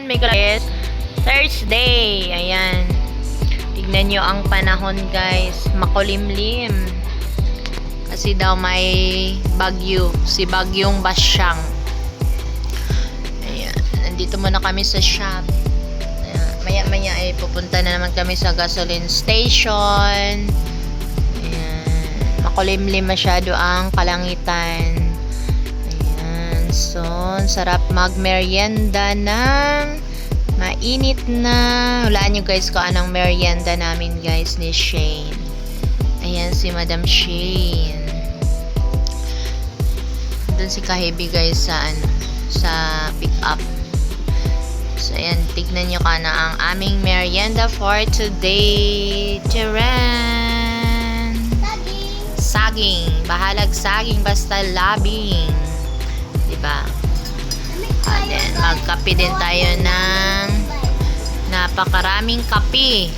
may guys. Thursday. Ayan. Tignan nyo ang panahon guys. Makulimlim. Kasi daw may bagyo. Si Bagyong Basyang. Ayan. Nandito muna kami sa shop. Maya-maya ay pupunta na naman kami sa gasoline station. Ayan. Makulimlim masyado ang kalangitan. Ayan. So, sarap magmerienda ng mainit na. Hulaan nyo guys kung anong merienda namin guys ni Shane. Ayan si Madam Shane. Doon si Kahebi guys sa pick up. So, ayan, tignan nyo ka na ang aming merienda for today. Charan! Saging! Saging. Bahalag saging, basta labing. Diba? And then, magkape din tayo ng napakaraming kape.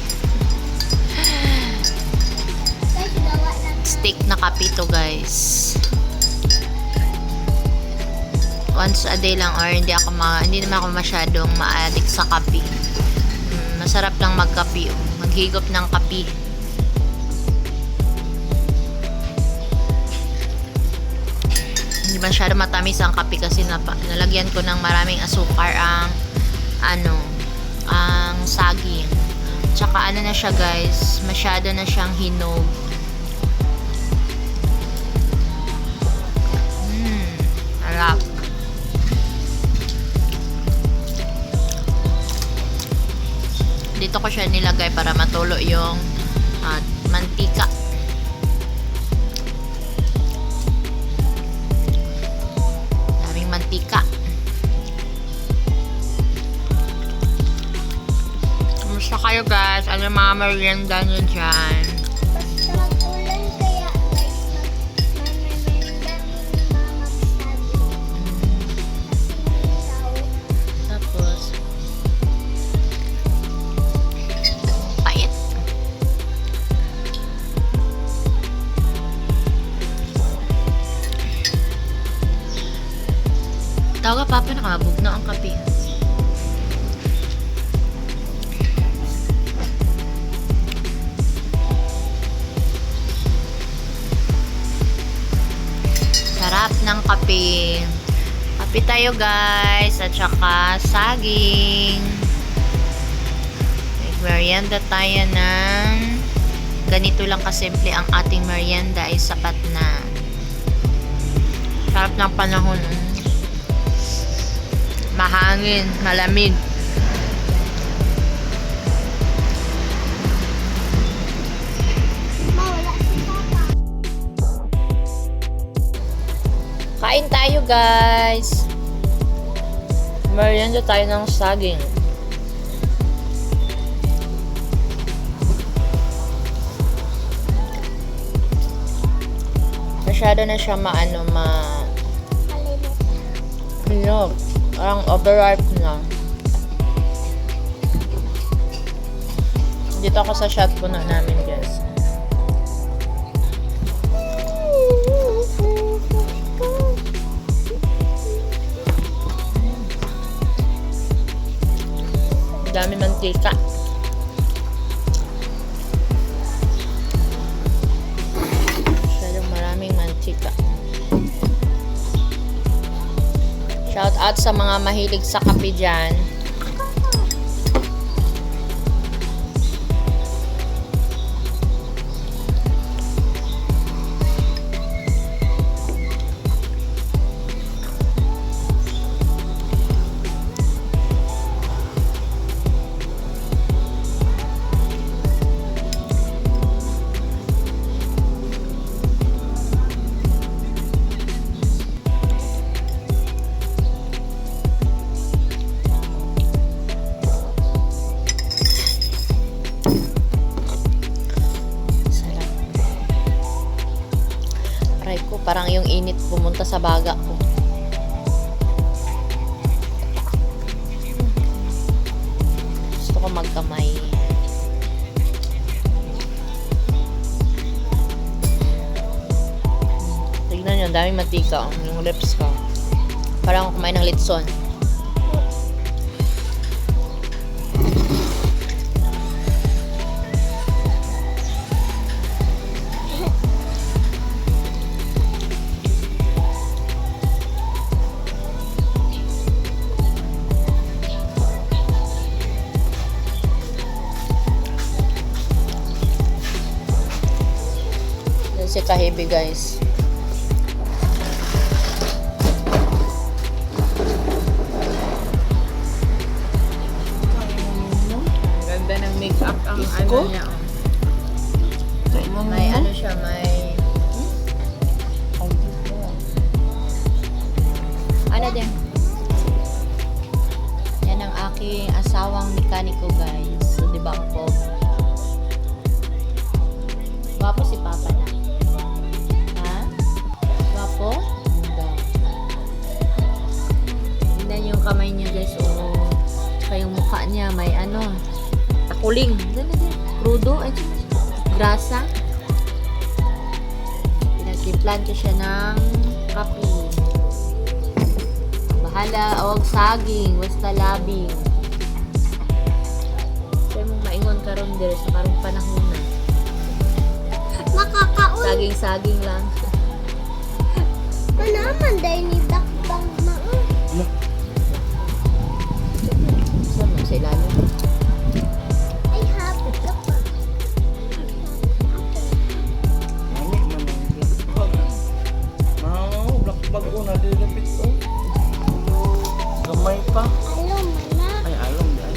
Stick na kape to guys. Once a day lang or hindi naman ako masyadong ma-addict sa kape. Masarap lang magkape. Maghigop ng kape. Hindi masyado matamis ang kape kasi nalagyan ko ng maraming asukar ang saging. Tsaka na siya guys, masyado na siyang hinog. Harap. Dito ko siya nilagay para matulo yung mantika. Daming mantika. Kamusta kayo guys? Ano yung mga merienda nyo dyan? Basta mag-ulan kaya guys, mag-merienda ni Mama sabi. Tapos, pait. Tawag ka papa, nakabog na ang kape. Sarap ng kape. Kape tayo guys. At saka saging. Merienda tayo ng ganito lang kasimple ang ating merienda ay sapat na. Sarap ng panahon. Mahangin, malamig. Mawala si Papa. Kain tayo guys. Merienda tayo ng saging. Masyado na siya hinog. Parang overripe na. Dito ako sa shot puno namin guys. Dami mantika. Masyadong maraming mantika. Shout out sa mga mahilig sa kape dyan. Parang yung init pumunta sa baga ko. Gusto ko magkamay. Tignan nyo, daming matika yung lips ko. Parang kumain ng litson. kahibi, guys. Ganda ng makeup ang ano niya. May ano siya, may... Ano din? Yan ang aking asawang mekaniko, guys. So, di ba ang pog? Gwapo si Papa na. Ha? Gwapo? Hindi. Tingnan yung kamay niya, guys. Oh. Tsaka yung mukha niya, may ano. Takuling. Dala din. Crudo. Ay, grasa. Pinagtimplan ko siya ng kape. Bahala, awag saging, basta labing. Kaya mong maingon karon dire sa karong panahon na. Makakaon. Saging-saging lang. Naman dahil ni Dakbang na. Saan mo sa ilalim? Ay, hapit ka pa. Bago na dilapit ko. Gamay pa. Alam mo na. Ay, alam yan.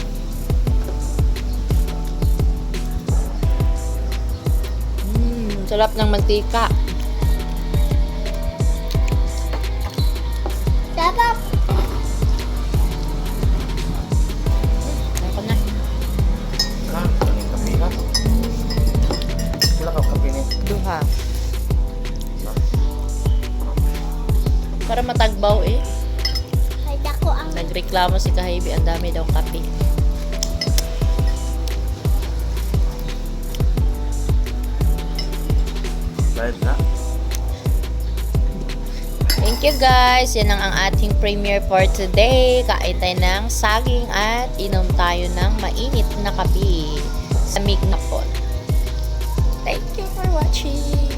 Sarap ng mantika. Sarap. Ako na. Ha? Kaning kape ka? Sila ka kape ni. Duha. Para matagbaw eh. Ay, dako ang Nagreklamo si Kahibi, ang dami daw kape. Bayad na. Thank you, guys. Yan ang ating premiere for today. Kain tayo ng saging at inom tayo ng mainit na kape sa Mignapon. Thank you for watching.